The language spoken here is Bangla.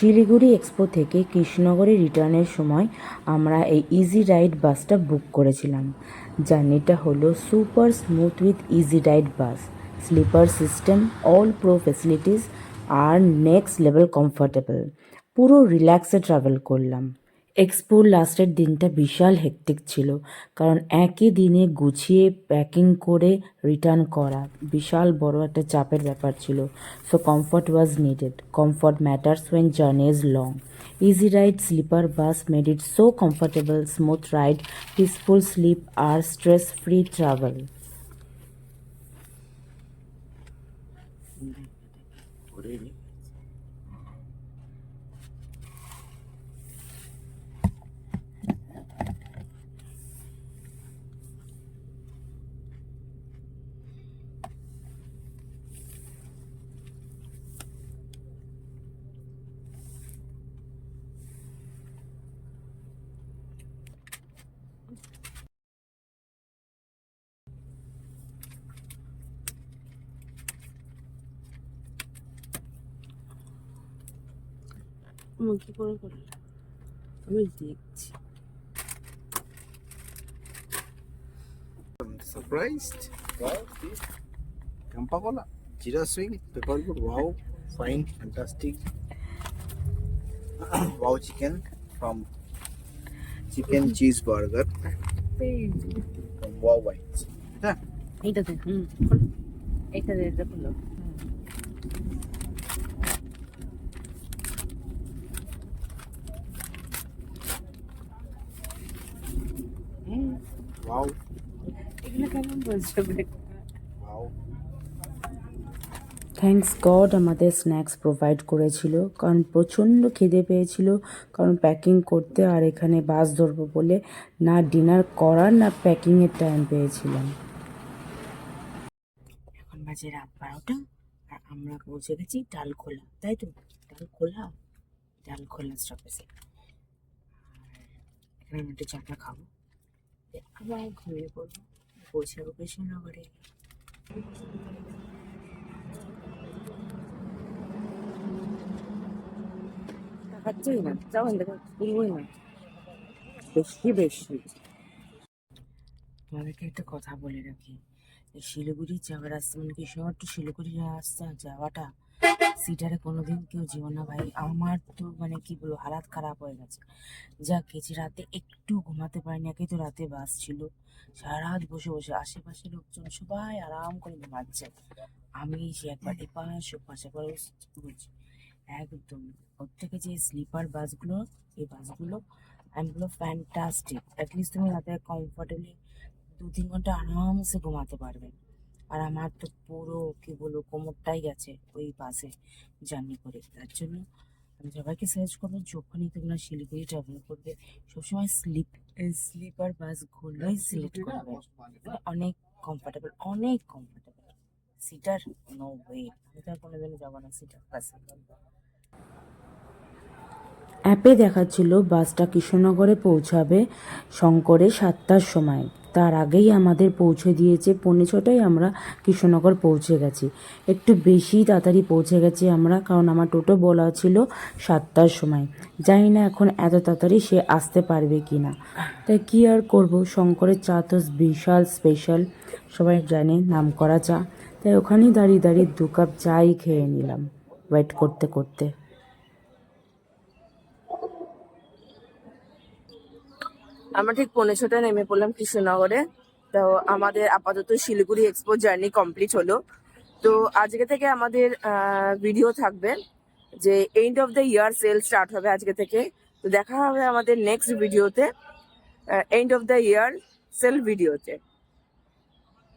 শিলিগুড়ি এক্সপো থেকে কৃষ্ণনগরে রিটার্নের সময় আমরা এই ইজি রাইড বাসটা বুক করেছিলাম। জার্নিটা হলো super smooth with easy ride bus, sleeper system, all pro facilities আর নেক্সট লেভেল কমফোর্টেবল। পুরো রিল্যাক্সে ট্রাভেল করলাম। এক্সপোর লাস্টের দিনটা বিশাল হেক্টিক ছিল, কারণ একই দিনে গুছিয়ে প্যাকিং করে রিটার্ন করা বিশাল বড় একটা চাপের ব্যাপার ছিল। So comfort was needed. Comfort matters when journey is long. Easy ride sleeper bus made it so comfortable, smooth ride, peaceful sleep আর স্ট্রেস ফ্রি ট্রাভেল। কি করে করলে আমি দেখছি। Surprised? Wow, see? Campa cola, jeera swing, pepperwood. Wow, fine, fantastic. Wow, chicken from chicken cheeseburger from Wow Bites. Yeah. এইটাতে খোলো, এইটাতে এটা খোলো। Wow, এগুলো কেমন বলছো? wow. থ্যাঙ্কস গড আমাদের স্ন্যাক্স প্রোভাইড করেছিল, কারণ প্রচণ্ড খিদে পেয়েছিল, কারণ প্যাকিং করতে আর এখানে বাস ধরবো বলে না ডিনার করার না প্যাকিংয়ের টাইম পেয়েছিলাম। এখন বাজে রাত 12টা আর আমরা পৌঁছে গেছি ডালখোলা, তাই তো? ডালখোলা স্টপেজে। আর এখানে আমি একটু চাটা খাবো, আবার ঘুমিয়ে পড়বো, পৌঁছাবো কৃষ্ণনগরে। দেখাচ্ছেই না, যাও দেখা তুলবই না, বেশি। তোমাদেরকে একটা কথা বলে রাখি, এই শিলিগুড়ি যাওয়ার রাস্তা মানে কৃষ্ণনগর টু শিলিগুড়ি রাস্তা যাওয়াটা সিটারে কোনোদিন কেউ যেও না ভাই। আমার তো মানে কি বলবো, হালাত খারাপ হয়ে গেছে। যা গেছি, রাতে একটু ঘুমাতে পারিনি, একেই তো রাতে বাস ছিল। সারা রাত বসে বসে আশেপাশে লোকজন সবাই আরাম করে ঘুমাচ্ছে, আমি সে একবার এপাশ ওপাশ একবার ঘুরছি একদম। ওর থেকে যে স্লিপার বাসগুলো, এই বাসগুলো আমি বলবো ফ্যান্টাস্টিক। অ্যাটলিস্ট তুমি রাতে কমফর্টেবলি 2-3 ঘন্টা আরামসে ঘুমাতে পারবে। আর আমার তো পুরো কি বলবো কোমরটাই গেছে ওই বাসে জার্নি করে। তার জন্য আমি সবাইকে সাজেস্ট করবো, যখনই তোমরা শিলিগুড়ি ট্রাভেল করবে সবসময় স্লিপার বাসগুলোই সিলেক্ট করবে। অনেক কমফর্টেবল, সিটার নো ওয়ে, আমি তো আর কোনোদিনও যাবো না সিটার বাসে। অ্যাপে দেখাচ্ছিল বাসটা কৃষ্ণনগরে পৌঁছাবে শঙ্করে 7টার সময়। তার আগেই আমাদের পৌঁছে দিয়েছে 5:45, আমরা কৃষ্ণনগর পৌঁছে গেছি। একটু বেশি তাড়াতাড়ি পৌঁছে গেছি আমরা, কারণ আমার টোটো বলা ছিল 7টার সময়। জানি না এখন এত তাড়াতাড়ি সে আসতে পারবে কি না, তাই কী আর করব, শঙ্করের চা তো বিশাল স্পেশাল, সবাই জানে নামকরা চা। তাই ওখানেই দাঁড়িয়ে 2 কাপ চাই খেয়ে নিলাম ওয়েট করতে করতে। আমরা ঠিক 5:45 নেমে পড়লাম কৃষ্ণনগরে। তো আমাদের আপাতত শিলিগুড়ি এক্সপো জার্নি কমপ্লিট হলো। তো আজকে থেকে আমাদের ভিডিও থাকবে, যে end of the year sale start হবে আজকে থেকে। তো দেখা হবে আমাদের নেক্সট ভিডিওতে, end of the year sale ভিডিওতে।